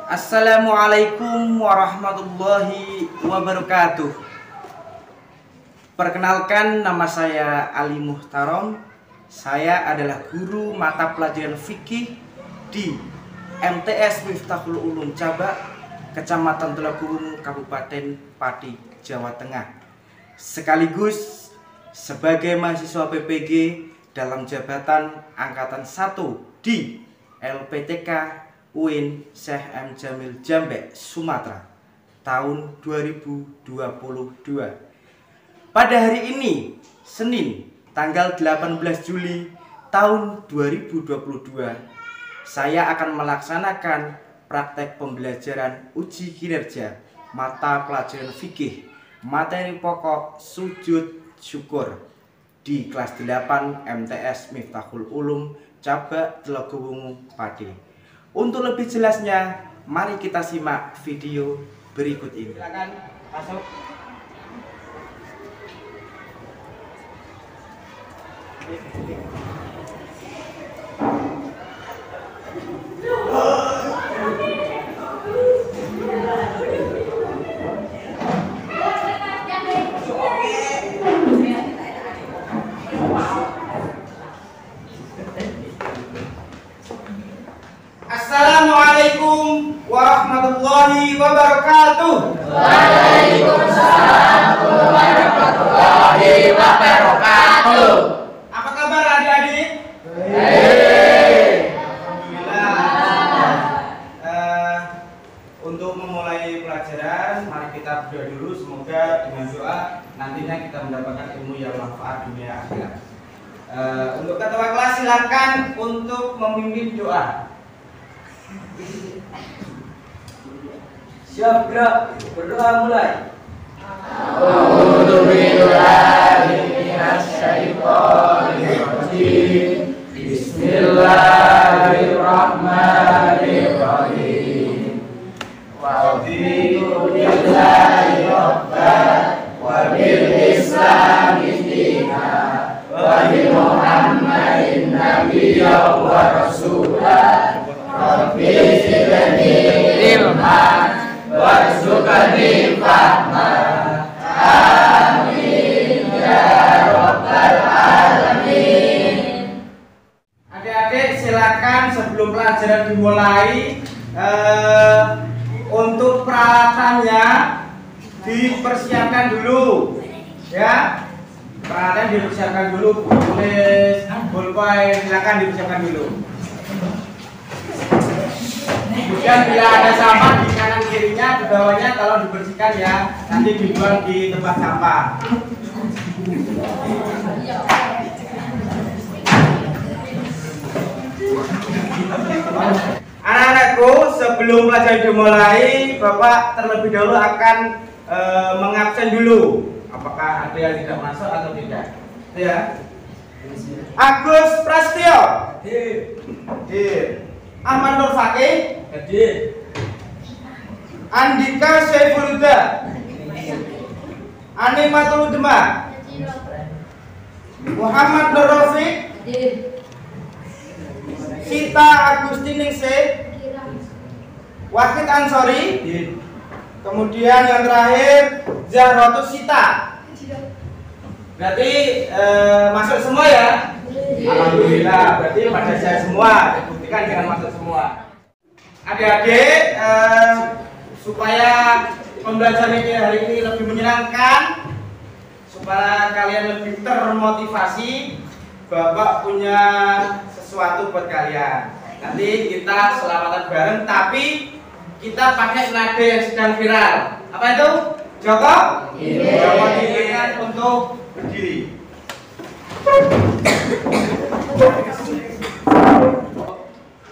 Assalamualaikum warahmatullahi wabarakatuh. Perkenalkan, nama saya Ali Muhtarom. Saya adalah guru mata pelajaran fikih di MTS Miftahul Ulum Cabak, Kecamatan Tulakubungu, Kabupaten Pati, Jawa Tengah. Sekaligus sebagai mahasiswa PPG dalam jabatan Angkatan 1 di LPTK UIN Syekh M. Jamil Jambek, Sumatera tahun 2022. Pada hari ini, Senin, tanggal 18 Juli tahun 2022, saya akan melaksanakan praktek pembelajaran uji kinerja mata pelajaran fikih materi pokok sujud syukur di kelas 8 MTS Miftahul Ulum Cabak Tulakubungu Pati. Untuk lebih jelasnya, mari kita simak video berikut ini. Silakan masuk. Assalamualaikum warahmatullahi wabarakatuh. Waalaikumsalam warahmatullahi wabarakatuh. Apa kabar adik-adik? Alhamdulillah. Untuk memulai pelajaran, mari kita berdoa dulu. Semoga dengan doa nantinya kita mendapatkan ilmu yang manfaat dunia akhirat. Untuk ketua kelas silakan untuk memimpin doa. Siap, gerak, berdoa mulai. A'udzu billahi minasyaitonir rajim. Bismillahirrahmanirrahim. Wa raditu billahi rabban wa bil islami dinan wa bi Muhammadin nabiyyan wa rasulan. Rabbi zidni ilman warzuqni fahman. Amin ya rabbal alamin. Adik-adik silakan sebelum pelajaran dimulai, untuk peralatannya dipersiapkan dulu, ya. Peralatan dipersiapkan dulu, tulis, bolpen, silakan dipersiapkan dulu. Kemudian bila ada sampah di kanan kirinya, di bawahnya tolong dibersihkan ya, nanti dibuang di tempat sampah. Anak-anakku, sebelum pelajaran dimulai, Bapak terlebih dahulu akan mengabsen dulu. Apakah ada yang tidak masuk atau tidak? Ya. Agus Prasetyo. Hadir. Ahmad Nur Fakih. Hadir. Andika Syaiful Huda. Animatul Demak. Muhammad Nur Rafiq. Sita Agustiningsih. Wahid Ansori. Kemudian yang terakhir Zahrotus Sita. Berarti masuk semua ya? Alhamdulillah, berarti pada saya semua. Buktikan jangan masuk semua. Adik-adik, supaya pembelajaran hari ini lebih menyenangkan, supaya kalian lebih termotivasi, Bapak punya sesuatu buat kalian. Nanti kita selamatan bareng, tapi kita pakai nada yang sedang viral. Apa itu? Joko? Joko diingatkan untuk berdiri.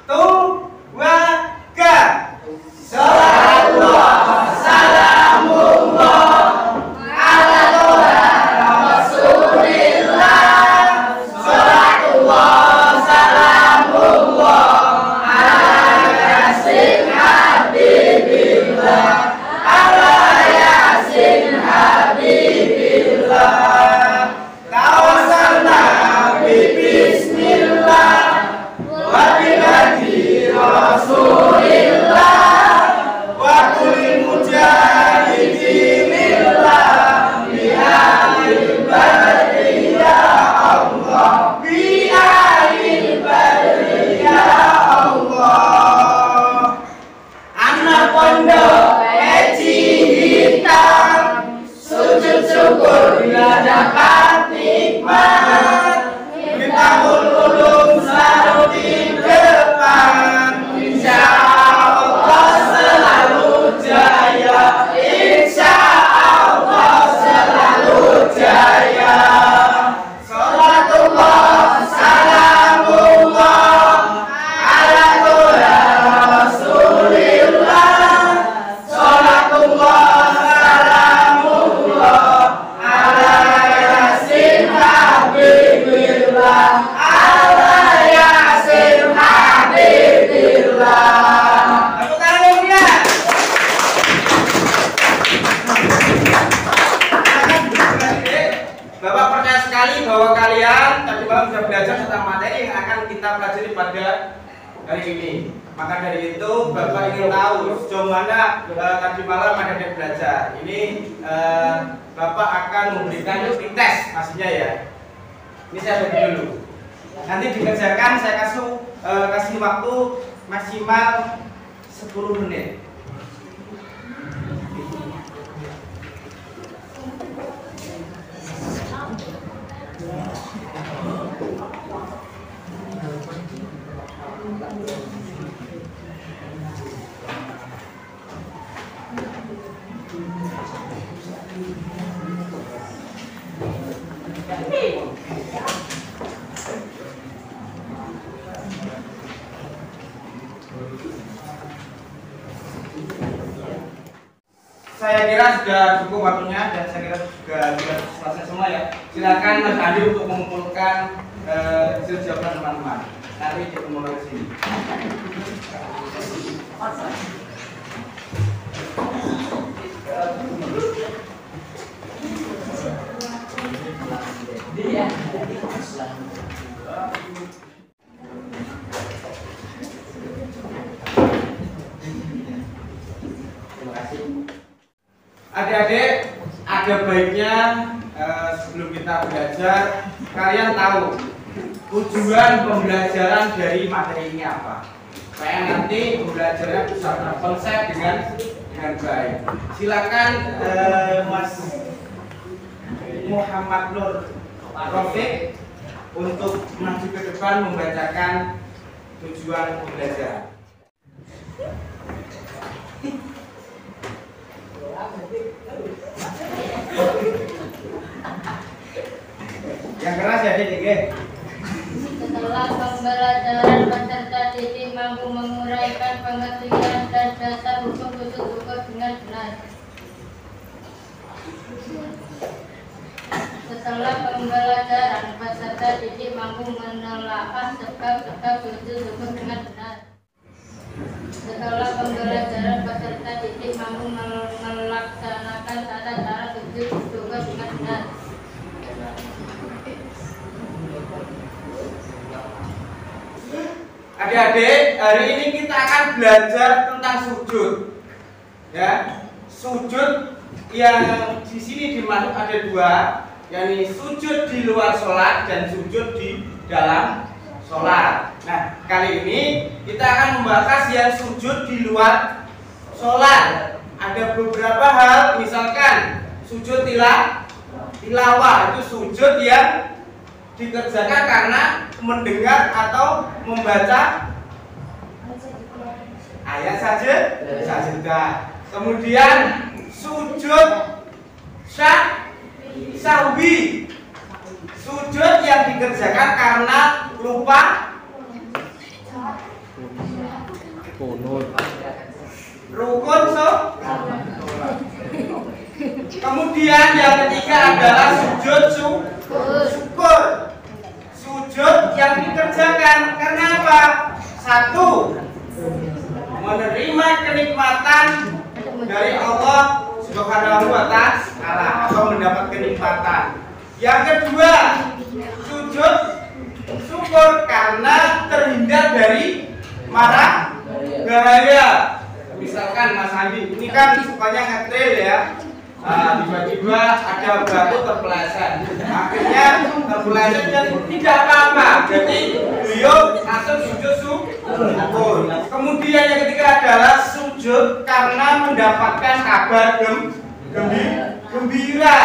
Tuh, waga. Salatullah, salamullah ala Rasulillah. Salatullah, salamullah ala Yasin Habibillah. Ala Yasin Habibillah. Kawasan Nabi Bismillah. dapat nikmat, Miftahul Ulum selalu di depan. Insya Allah selalu jaya, insya Allah selalu jaya. Salatullah salamullah ala Toha Rasulillah. Salatullah salamullah ala Yasin Habibillah, ala Yasin Habibillah. Tepuk tangannya. Bapak percaya sekali bahwa kalian tadi malam sudah belajar tentang materi yang akan kita pelajari pada hari ini. Maka dari itu Bapak ingin tahu sejauh mana tadi malam ada belajar. Ini Bapak akan memberikan tes hasilnya ya. Ini saya bagi dulu. Nanti dikerjakan saya kasih waktu maksimal 10 menit. Saya kira sudah cukup waktunya dan saya kira sudah selesai semua ya. Silakan Mas Andi untuk mengumpulkan hasil jawaban teman-teman. Nanti dimulai di sini. Adik-adik, ada baiknya sebelum kita belajar, kalian tahu tujuan pembelajaran dari materi ini apa. Supaya nanti pembelajarannya bisa terkonsep dengan baik. Silakan Mas Muhammad Nur Rafiq untuk maju ke depan membacakan tujuan pembelajaran. Yang keras ya Dik. Setelah pembelajaran peserta didik mampu menguraikan pengertian dan dasar hukum khusus hukum dengan benar. Setelah pembelajaran peserta didik mampu menelaah sebab-sebab khusus hukum dengan benar. Setelah pembelajaran peserta didik mampu melaksanakan tata cara khusus hukum dengan benar. Adik-adik, hari ini kita akan belajar tentang sujud. Ya, sujud yang di sini dimaksud ada dua, yakni sujud di luar sholat dan sujud di dalam sholat. Nah, kali ini kita akan membahas yang sujud di luar sholat. Ada beberapa hal, misalkan sujud tilawah itu sujud yang dikerjakan karena mendengar atau membaca ayat sajadah. Kemudian sujud sahwi, sujud yang dikerjakan karena lupa. Rukun Kemudian yang ketiga adalah sujud syukur. Sujud yang dikerjakan karena apa? Satu, menerima kenikmatan dari Allah Subhanahu wa Ta'ala atau mendapat kenikmatan. Yang kedua, sujud syukur karena terhindar dari mara bahaya. Misalkan Mas Andi, ini kan sukanya ngetrail ya. Tiba-tiba ada batu terpeleset, akhirnya terpeleset dan tidak apa-apa. Jadi beliau langsung sujud syukur. Kemudian yang ketiga adalah sujud karena mendapatkan kabar gembira.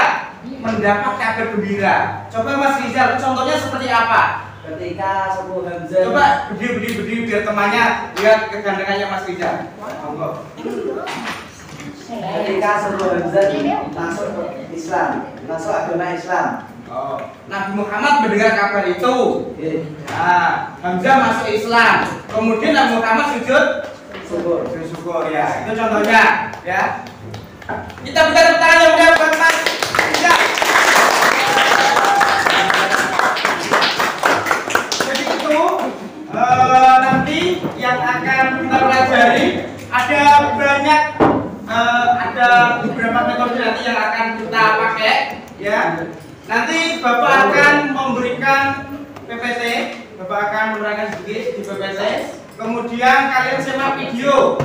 mendapat kabar gembira. Coba Mas Rizal, contohnya seperti apa? Ketika suku Hamzah. Coba berdiri biar temannya lihat kegandengannya Mas Rizal. Monggo. Ketika suku Hamzah masuk Islam, masuk agama Islam. Oh, Nabi Muhammad mendengar kabar itu. Nah, Hamzah masuk Islam. Kemudian Nabi Muhammad sujud syukur ya. Itu contohnya ya. Kita berikan tepuk tangan yang meriah buat Mas Rizal. Jadi itu nanti yang akan kita pelajari ada banyak ada beberapa metode nanti yang akan kita pakai ya. Nanti Bapak akan memberikan PPT, Bapak akan menerangkan sedikit di PPT. Kemudian kalian simak video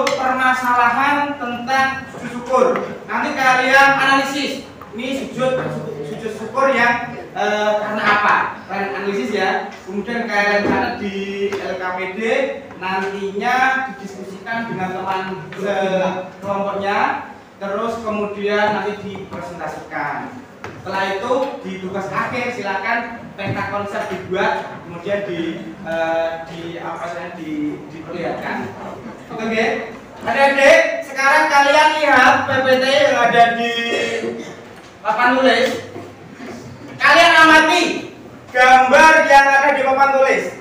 permasalahan tentang sujud syukur. Nanti kalian analisis. Ini sujud syukur yang karena apa? Kalian analisis ya. Kemudian kalian catat di LKPD. Nantinya didiskusikan dengan teman kelompoknya. Terus kemudian nanti dipresentasikan. Setelah itu di tugas akhir silakan peta konsep dibuat, kemudian diperlihatkan. Oke, adik-adik, sekarang kalian lihat PPT yang ada di papan tulis. Kalian amati gambar yang ada di papan tulis.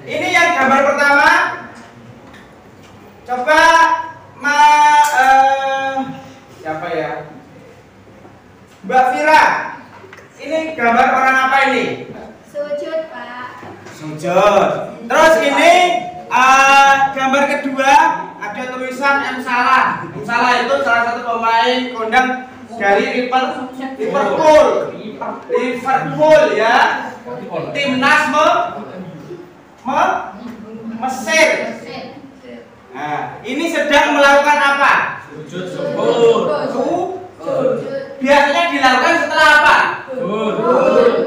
Ini yang gambar pertama. Coba siapa ya? Mbak Fira, ini gambar orang apa ini? Sujud, Pak. Sujud. Terus ini gambar kedua ada tulisan M Salah. M Salah itu salah satu pemain kondang dari Liverpool ya. Timnas Mesir. Nah, ini sedang melakukan apa? Sujud syukur. Biasanya dilakukan setelah apa?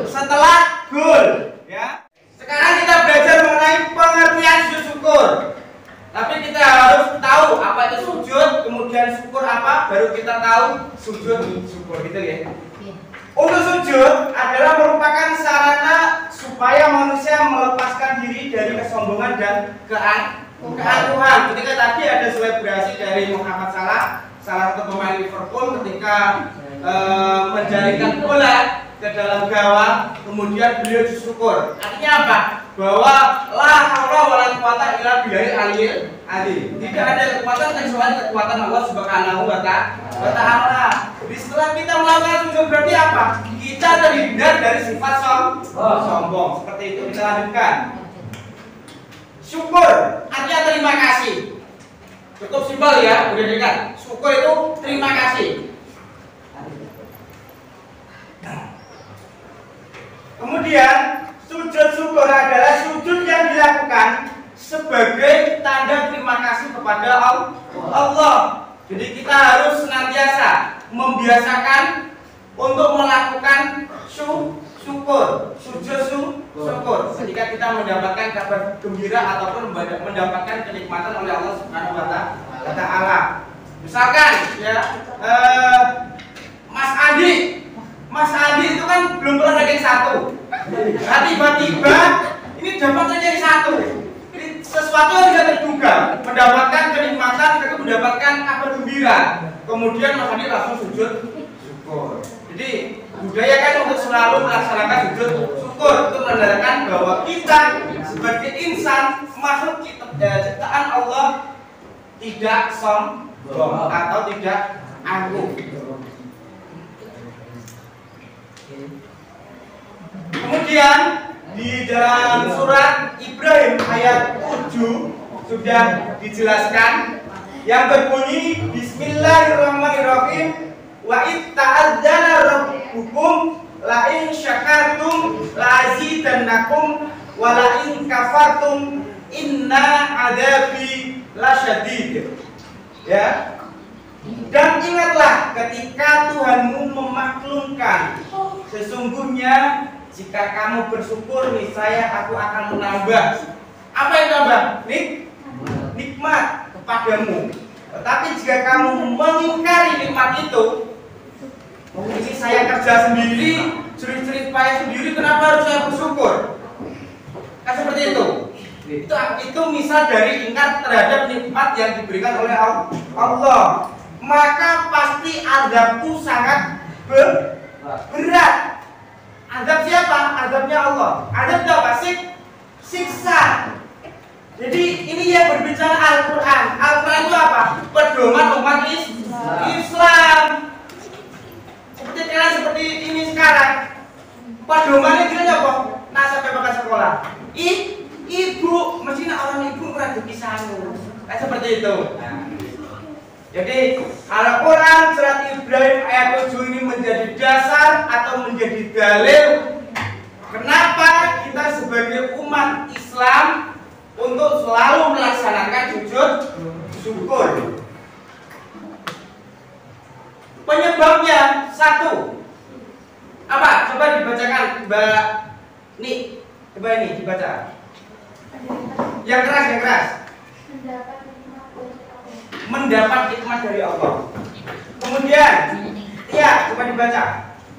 Setelah gol, ya. Sekarang kita belajar mengenai pengertian sujud syukur. Tapi kita harus tahu apa itu sujud, kemudian syukur apa, baru kita tahu sujud syukur gitu ya. Untuk sujud adalah merupakan sarana supaya manusia melepaskan diri dari kesombongan dan keangkuhan. Ketika tadi ada selebrasi dari Muhammad Salah, salah satu pemain Liverpool, ketika menjaringkan bola ke dalam gawang, kemudian beliau bersyukur. Artinya apa? Bahwa la haula wala quwata illa billahil aliyyil azim. Tidak ada kekuatan kecuali kekuatan Allah Subhanahu wa taala. Jadi setelah kita melakukan sujud berarti apa? Kita terhindar dari sifat sombong. Seperti itu. Kita lanjutkan. Syukur artinya terima kasih. Cukup simpel ya, udah dengar. Syukur itu terima kasih. Kemudian sujud syukur adalah sujud yang dilakukan sebagai tanda terima kasih kepada Allah. Jadi kita harus senantiasa membiasakan untuk melakukan syukur, sujud syukur ketika kita mendapatkan kabar gembira ataupun mendapatkan kenikmatan oleh Allah Subhanahu wa taala. Misalkan ya Mas Andi itu kan belum pernah ranking 1. Nah, tiba-tiba ini dapat ranking 1. Ini sesuatu yang tidak terduga, mendapatkan kenikmatan, mendapatkan kabar gembira. Kemudian Mas Andi langsung sujud syukur. Jadi budaya kan untuk selalu melaksanakan sujud syukur, untuk menandakan bahwa kita sebagai insan makhluk ciptaan Allah tidak sombong atau tidak angkuh. Kemudian di dalam surat Ibrahim ayat 7 sudah dijelaskan yang berbunyi Bismillahirrahmanirrahim wa itta'adzana rabbukum la in syakartum la azidannakum wa la in kafartum inna adabi lasyadid. Ya. Dan ingatlah ketika Tuhanmu memaklumkan, sesungguhnya jika kamu bersyukur niscaya aku akan menambah. Apa yang tambah? Nikmat kepadamu. Tetapi jika kamu mengingkari nikmat itu, Ini saya kerja sendiri, jerit-jerit payah sendiri, kenapa harus saya bersyukur? Kan seperti itu. Itu misal dari ingkar terhadap nikmat yang diberikan oleh Allah. Maka pasti azabku sangat berat. Azab siapa? Azabnya Allah. Azab itu apa? Siksa. Jadi ini yang berbicara Al-Quran. Al-Quran itu apa? Pedoman umat Islam. Seperti kalian seperti ini sekarang. Pedomannya jelas apa? Nah sampai bakal sekolah. Ibu, mestinya orang ibu merajut kisahmu. Kayak seperti itu. Nah, jadi Al-Quran surat Ibrahim ayat 7 ini menjadi dasar atau menjadi dalil kenapa kita sebagai umat Islam untuk selalu melaksanakan sujud syukur. Penyebabnya satu. Apa? Coba dibacakan Mbak Nih. Coba ini dibaca. Yang keras. Mendapat hikmah dari Allah. Kemudian, iya, coba dibaca.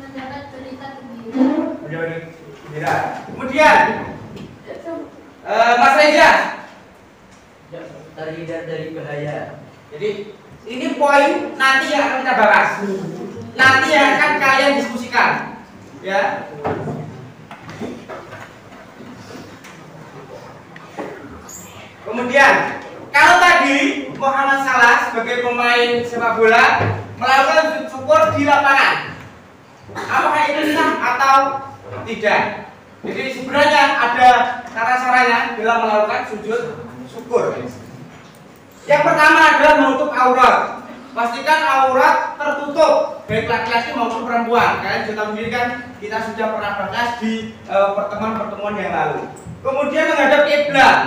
Mendapat berita gembira. Kemudian, Mas Reza, terhindar dari bahaya. jadi ini poin nanti yang akan kita bahas. Nanti yang akan kalian diskusikan, ya. Kemudian, kalau tadi Muhammad Salah sebagai pemain sepak bola melakukan sujud syukur di lapangan, apakah itu sah atau tidak? Jadi sebenarnya ada cara-caranya dalam melakukan sujud syukur. Yang pertama adalah menutup aurat. Pastikan aurat tertutup, baik laki-laki maupun perempuan. Kalian sudah sendiri kan, kita sudah pernah bahas di pertemuan-pertemuan yang lalu. Kemudian menghadap kiblat.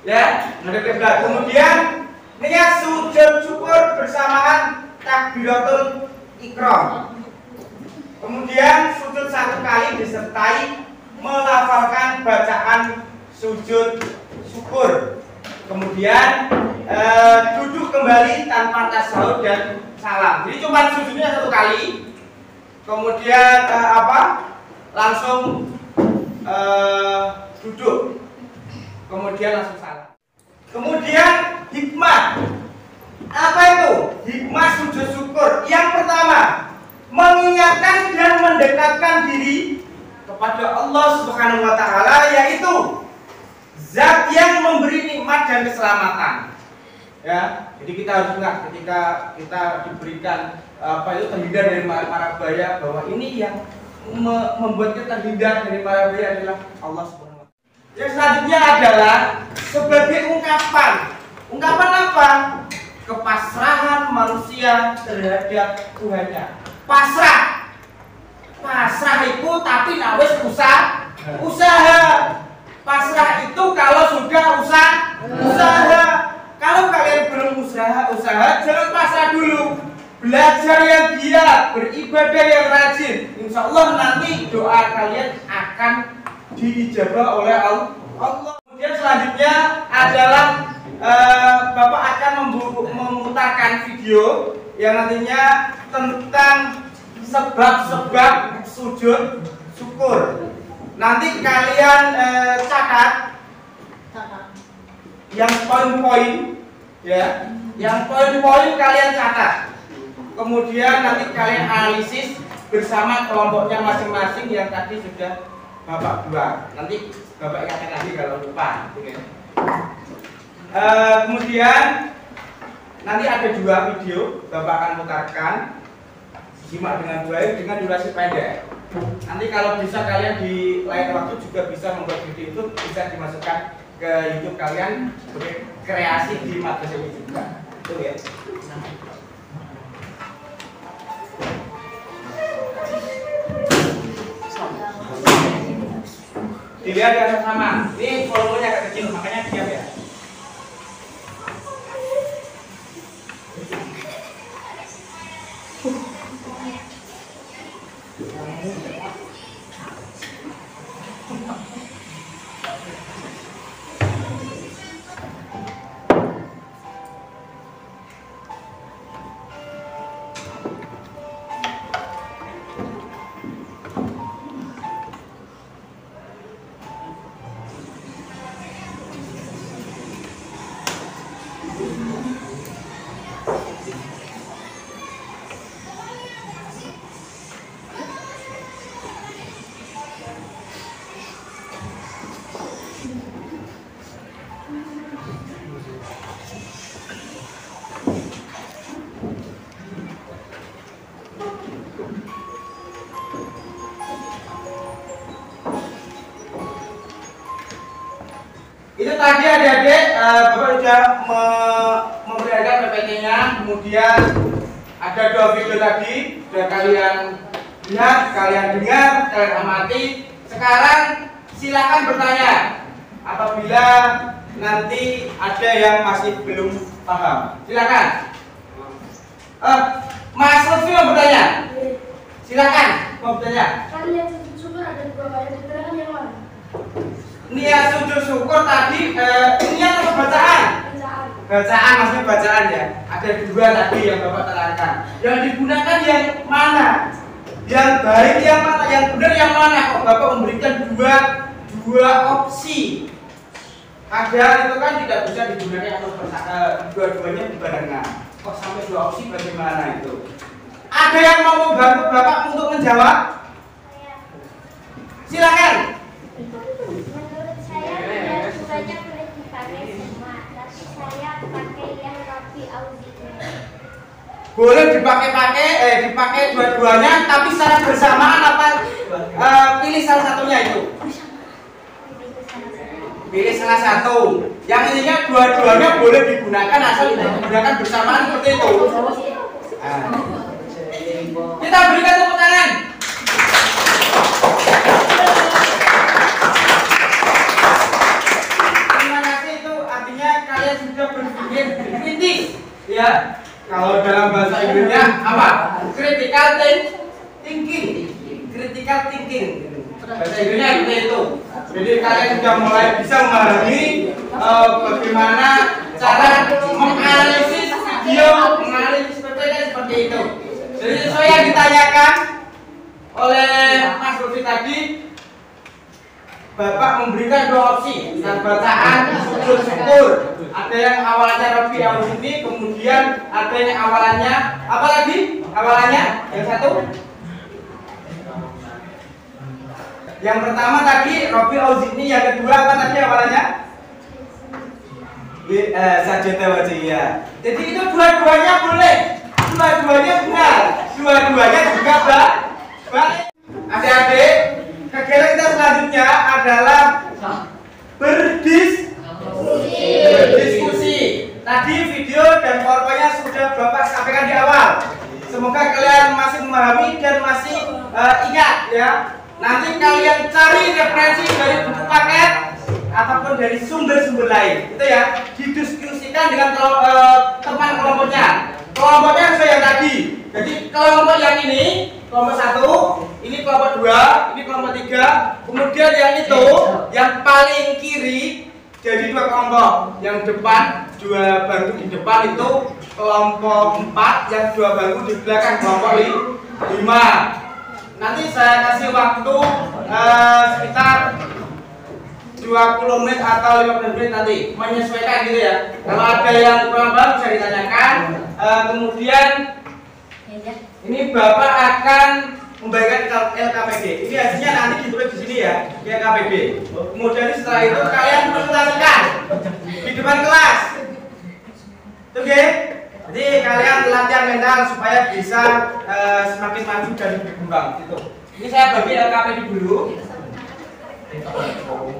Ya, menghadap kiblat. Kemudian niat sujud syukur bersamaan takbiratul ihram. Kemudian sujud satu kali disertai melafalkan bacaan sujud syukur. Kemudian duduk kembali tanpa tasyahud dan salam. Jadi cuma sujudnya satu kali. Kemudian langsung duduk. Kemudian langsung salam. Kemudian hikmah. Apa itu? Hikmah sujud syukur. Yang pertama, mengingatkan dan mendekatkan diri kepada Allah Subhanahu wa taala, yaitu zat yang memberi nikmat dan keselamatan. Ya, jadi kita harus ingat ketika kita diberikan terhindar dari mara bahaya, bahwa ini yang membuat kita terhindar dari mara bahaya adalah Allah Subhanahu wa taala. Yang selanjutnya adalah sebagai ungkapan. Ungkapan apa? Kepasrahan manusia terhadap Tuhannya. Pasrah itu tapi nawes usaha. Pasrah itu kalau sudah usaha. Kalau kalian belum usaha jangan pasrah dulu. Belajar yang giat, beribadah yang rajin. Insya Allah nanti doa kalian akan diijabah oleh Allah. Kemudian selanjutnya adalah Bapak akan memutarkan video yang nantinya tentang sebab-sebab sujud syukur. Nanti kalian catat yang poin-poin, ya, yang poin-poin kalian catat. Kemudian nanti kalian analisis bersama kelompoknya masing-masing yang tadi sudah Bapak buat. Nanti Bapak ingatkan lagi kalau lupa. Kemudian nanti ada 2 video Bapak akan putarkan, simak dengan baik dengan durasi pendek. Nanti kalau bisa kalian di lain waktu juga bisa membuat video itu, bisa dimasukkan ke YouTube kalian sebagai kreasi di madrasah ini juga. Itu ya. Dilihat yang sama. Ini volumenya agak kecil, makanya diam ya. adik-adik, Bapak sudah memperlihatkan PPT-nya, kemudian ada 2 video tadi, sudah kalian lihat, kalian dengar, kalian amati. Sekarang silakan bertanya apabila nanti ada yang masih belum paham. Silakan. Mas Lutfi mau bertanya. Silakan mau bertanya. Kan niat sujud syukur ada 2 kali, keterangan yang mana? Niat sujud syukur tadi niat atau bacaan? Bacaan. Bacaan, maksudnya bacaan ya. Ada 2 tadi yang Bapak terangkan. Yang digunakan yang mana? Yang baik yang mana? Yang benar yang mana? Kok Bapak memberikan dua opsi? Padahal itu kan tidak bisa digunakan atau dua-duanya berbarengan. Kok sampai 2 opsi bagaimana itu? Ada yang mau membantu Bapak untuk menjawab? Silakan. Menurut saya tidak semuanya boleh dipakai semua, tapi saya pakai yang Rabi Auzi'ni. Boleh dipakai dua-duanya, tapi secara bersamaan apa? Pilih salah satunya itu. Pilih salah satu. Yang intinya dua-duanya boleh digunakan asal digunakan bersamaan seperti itu. Kita berikan tepuk tangan. Terima kasih, itu artinya kalian sudah berpikir kritis, ya. Kalau dalam bahasa Inggrisnya apa? Critical thinking. Critical thinking. Bahasa Inggrisnya seperti itu. Jadi kalian sudah mulai bisa memahami bagaimana cara menganalisis video, menganalisis seperti itu. Jadi sesuai yang ditanyakan oleh Mas Lutfi tadi, Bapak memberikan 2 opsi, bacaan sujud syukur. Ada yang awalnya Rabi Auzi'ni, kemudian ada yang awalannya apa lagi? Awalannya yang satu. Yang pertama tadi Rabi Auzi'ni, yang kedua apa tadi awalannya? Sajdatah wajhiyya. Jadi itu dua-duanya boleh, dua-duanya benar, dua-duanya juga baik. Adik-adik, kegiatan kita selanjutnya adalah berdiskusi. Tadi video dan PowerPoint-nya sudah Bapak sampaikan di awal. Semoga kalian masih memahami dan masih ingat ya. Nanti kalian cari referensi dari buku paket ataupun dari sumber-sumber lain. Itu ya, didiskusikan dengan teman kelompoknya. Kelompoknya harus yang tadi. Jadi kelompok yang ini, kelompok 1, ini kelompok 2, ini kelompok 3. Kemudian yang itu, yang paling kiri jadi 2 kelompok. Yang depan, 2 bangku di depan itu kelompok 4, yang 2 bangku di belakang kelompok 5. Nanti saya kasih waktu sekitar 20 menit atau 15 menit nanti menyesuaikan gitu ya. Kalau ada yang kurang paham bisa ditanyakan. Kemudian ini Bapak akan membagikan LKPD. Ini hasilnya nanti ditulis di sini ya, LKPD. Kemudian setelah itu kalian presentasikan di depan kelas. Oke? Jadi kalian latihan mental supaya bisa semakin maju dan berkembang gitu. Ini saya bagi LKPD dulu.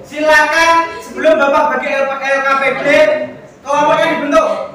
Silakan sebelum Bapak bagi LKPD, kelompoknya dibentuk.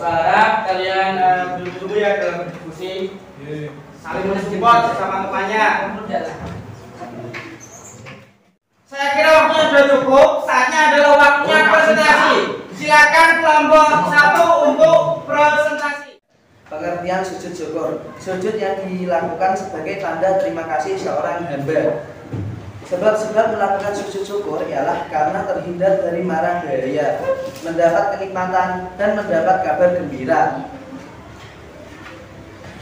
Berharap kalian dulu ya dalam berdiskusi, saling mensupport sesama temannya. Saya kira waktunya sudah cukup. Saatnya adalah waktunya presentasi. Silakan kelompok 1 untuk presentasi. Pengertian sujud syukur. Sujud yang dilakukan sebagai tanda terima kasih seorang hamba. Sebab-sebab melakukan sujud syukur ialah karena terhindar dari mara bahaya, mendapat kenikmatan, dan mendapat kabar gembira.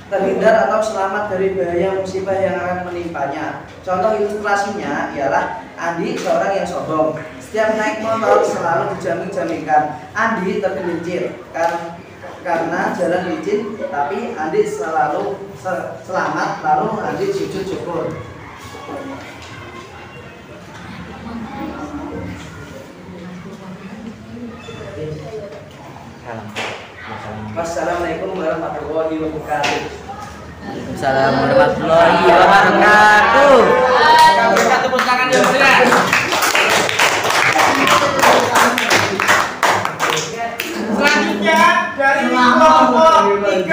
Terhindar atau selamat dari bahaya musibah yang akan menimpanya. Contoh ilustrasinya ialah Andi, seorang yang sombong. Setiap naik motor selalu dijamin-jaminkan. Andi tergelincir karena jalan licin, tapi Andi selalu selamat. Lalu Andi sujud syukur. Wassalamualaikum warahmatullahi wabarakatuh. Assalamualaikum warahmatullahi wabarakatuh. Berikan tepuk tangan yang meriah. Selanjutnya dari kelompok 3.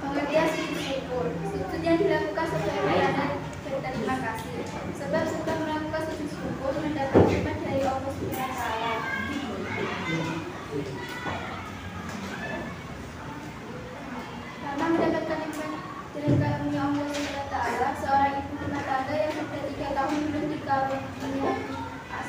Pengertian sujud syukur. Sujud yang dilakukan sebagai tanda berterima kasih. Sebab setelah melakukan sujud syukur mendapat nikmat dari Allah Subhanahu wa taala. Karena mendapatkan nikmat dari karunia Allah Subhanahu wa taala, seorang ibu rumah tangga yang sudah 3 tahun belum dikaruniai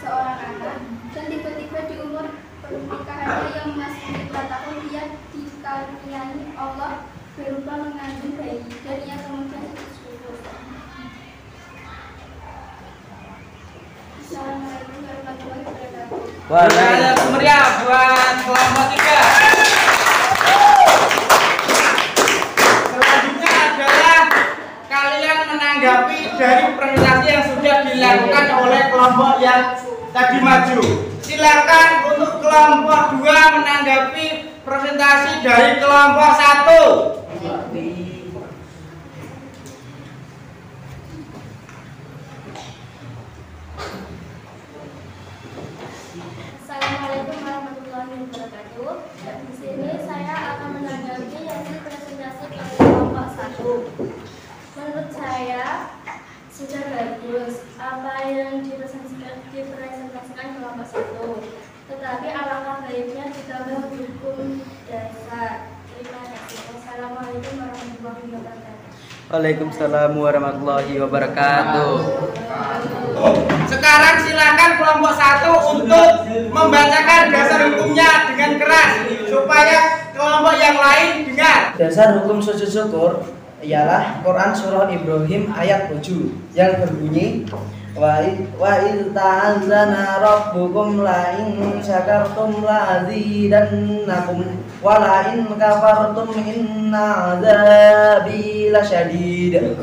seorang anak, dan tiba-tiba di umur pernikahannya yang masih 5 tahun dia dikaruniai Allah berupa mengandung bayi, dan ia kemudian sujud syukur. Assalamualaikum warahmatullahi wabarakatuh. Waalaikumsalam meriah buat kelompok 3. Selanjutnya adalah kalian menanggapi dari presentasi yang sudah dilakukan oleh kelompok yang tadi maju. Silakan untuk kelompok 2 menanggapi presentasi dari kelompok 1. Assalamualaikum warahmatullahi wabarakatuh. Di sini saya akan menanggapi hasil presentasi kelompok 1. Menurut saya sudah bagus apa yang dipresentasikan kelompok 1. Tetapi alangkah baiknya ditambah hukum dasar. Terima kasih. Wassalamualaikum warahmatullahi wabarakatuh. Waalaikumsalam warahmatullahi wabarakatuh. Sekarang silakan kelompok 1 untuk membacakan dasar hukumnya dengan keras supaya kelompok yang lain dengar. Dasar hukum sujud syukur ialah Quran surah Ibrahim ayat 7 yang berbunyi wa id ta'azzana rabbukum la in syakartum la azidannakum wa la in kafartum inna adzabi lasyadid.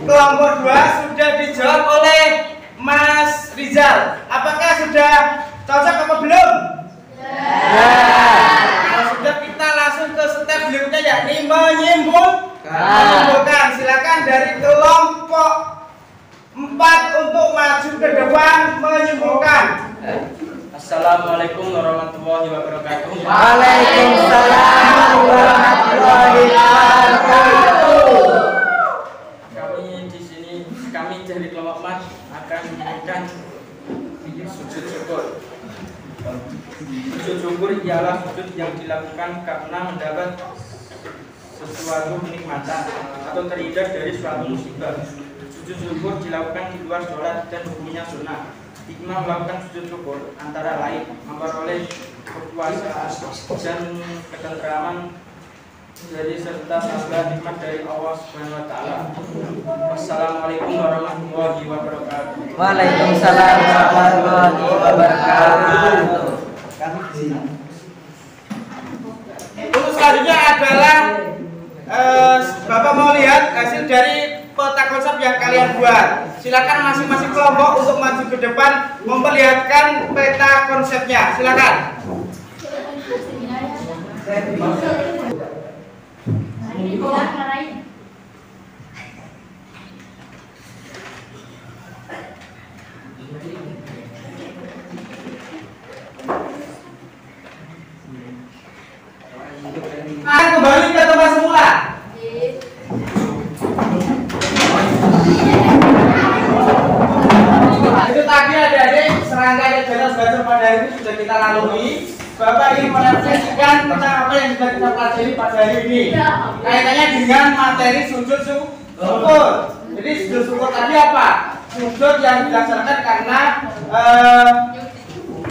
Kelompok 2 sudah dijawab oleh Mas Rizal. Apakah sudah cocok apa belum? Kalau sudah, kita langsung ke step berikutnya, yakni menyimpulkan. Silakan dari kelompok 4 untuk maju ke depan menyimpulkan. Assalamualaikum warahmatullahi wabarakatuh. Waalaikumsalam warahmatullahi wabarakatuh. Kami dari kelompok 4 akan memberikan sujud syukur. Sujud syukur ialah sujud yang dilakukan karena mendapat sesuatu kenikmatan atau terhindar dari suatu musibah. Sujud syukur dilakukan di luar sholat dan hukumnya sunnah. Hikmah melakukan sujud syukur antara lain memperoleh kekuasaan dan ketentraman dari serta tambah nikmat dari Allah Subhanahu wa taala. Wassalamualaikum warahmatullahi wabarakatuh. Waalaikumsalam warahmatullahi wabarakatuh. Untuk selanjutnya adalah Bapak mau lihat hasil dari peta konsep yang kalian buat. Silakan masing-masing kelompok untuk maju ke depan memperlihatkan peta konsepnya. Silakan. Akan kembali ke tempat semula. belajar pada hari ini sudah kita lalui. Bapak ingin merefleksikan tentang apa yang sudah kita pelajari pada hari ini. Kaitannya dengan materi sujud syukur. Jadi sujud syukur tadi apa? Sujud yang dilaksanakan karena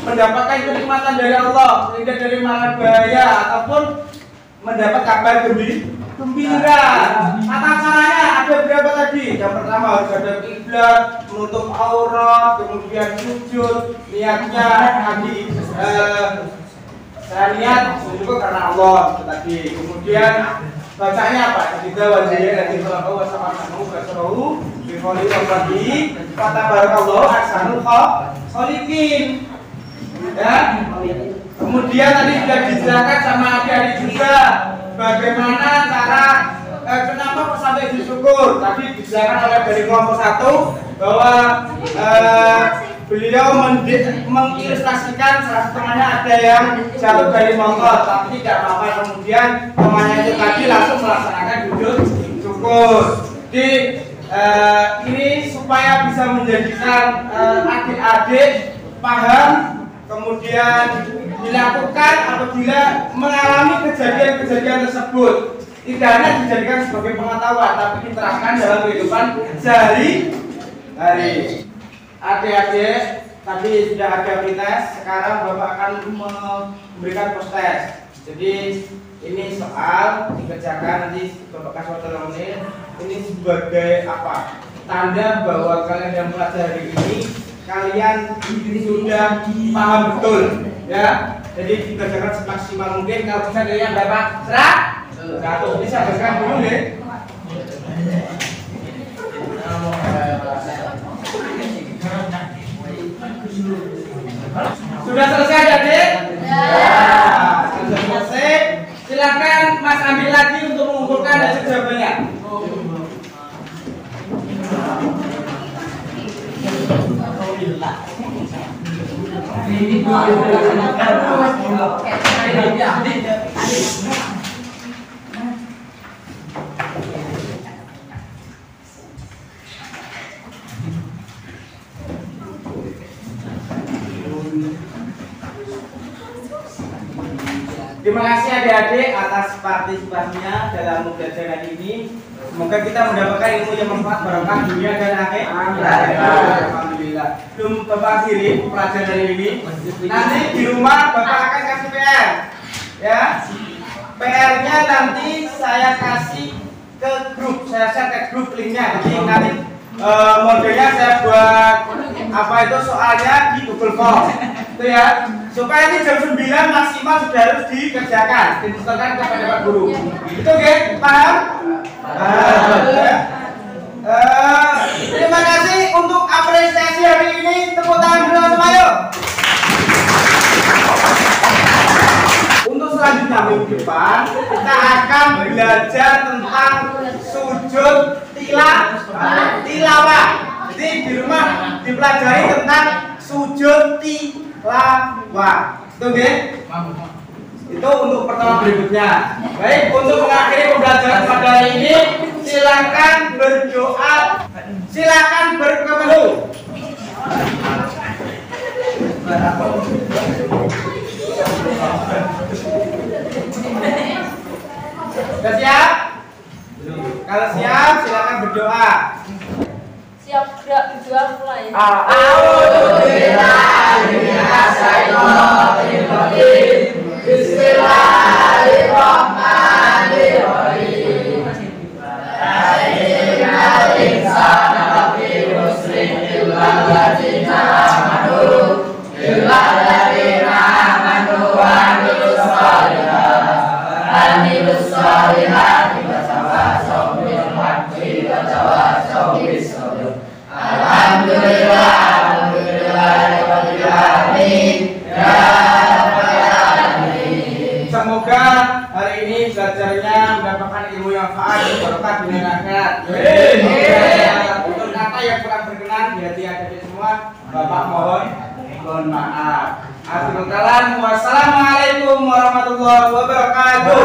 mendapatkan kenikmatan dari Allah, tidak dari mara bahaya ataupun mendapat kabar gembira. Tata caranya ada berapa tadi? Yang pertama harus ada kiblat, menutup aurat, kemudian sujud, niatnya tadi saya niat sujud karena Allah tadi. Kemudian bacanya apa? Kita wajibnya dari kalau wasama kamu kasrohu biholi wabadi kata barakallahu ahsanul khaliqin. Ya. Kemudian tadi sudah dijelaskan sama adik-adik juga bagaimana cara kenapa kok sampai bersyukur. Tadi dijelaskan oleh dari kelompok 1 bahwa beliau mengilustrasikan salah satunya ada yang jatuh dari motor tapi tidak apa-apa, kemudian temannya itu tadi langsung melaksanakan sujud syukur. Jadi ini supaya bisa menjadikan adik-adik paham, kemudian dilakukan apabila mengalami kejadian-kejadian tersebut. Tidak hanya dijadikan sebagai pengetahuan, tapi diterapkan dalam kehidupan sehari-hari. Adik-adik, tadi sudah ada pretest, sekarang Bapak akan memberikan post-test. Jadi ini soal dikerjakan, nanti Bapak kasih waktu 5 menit. Ini sebagai apa? Tanda bahwa kalian yang pelajari ini kalian sudah paham betul, ya. Jadi dikerjakan semaksimal mungkin. Kalau bisa dari yang berapa? 100. Ini saya berikan dulu deh. Sudah selesai adik? Ya. Sudah selesai. Silakan Mas ambil lagi untuk mengumpulkan hasil jawabannya. Terima kasih adik-adik atas partisipasinya dalam pembelajaran ini. Semoga kita mendapatkan ilmu yang bermanfaat barokah dunia dan akhirat. Alhamdulillah. Belum Bapak akhiri pelajaran dari ini. Nanti di rumah Bapak akan kasih PR. Ya. PR-nya nanti saya kasih ke grup. Saya share ke grup linknya. Jadi nanti modelnya saya buat apa itu soalnya di Google Form. Itu ya. Supaya ini jam 9 maksimal sudah harus dikerjakan, dimutarkan kepada Pak Guru. Itu oke? Paham? Terima kasih untuk apresiasi hari ini. Tepuk tangan dulu semua yuk. Untuk selanjutnya minggu depan kita akan belajar tentang sujud tilawah. Jadi di rumah dipelajari tentang sujud tilawah. Itu oke? Itu untuk pertemuan berikutnya. Baik, untuk mengakhiri pembelajaran pada hari ini, silakan berdoa, silakan berkemenuh. Sudah siap? Kalau siap, silakan berdoa. Siap, gerak, berdoa mulai. Bismillahirrahmanirrahim. Semoga hari ini belajarnya mendapatkan ilmu yang faat dan berkah dunia akhirat. Untuk kata yang kurang berkenan di hati adik semua, Bapak mohon maaf. Akhirul kalam, wassalamualaikum warahmatullahi wabarakatuh.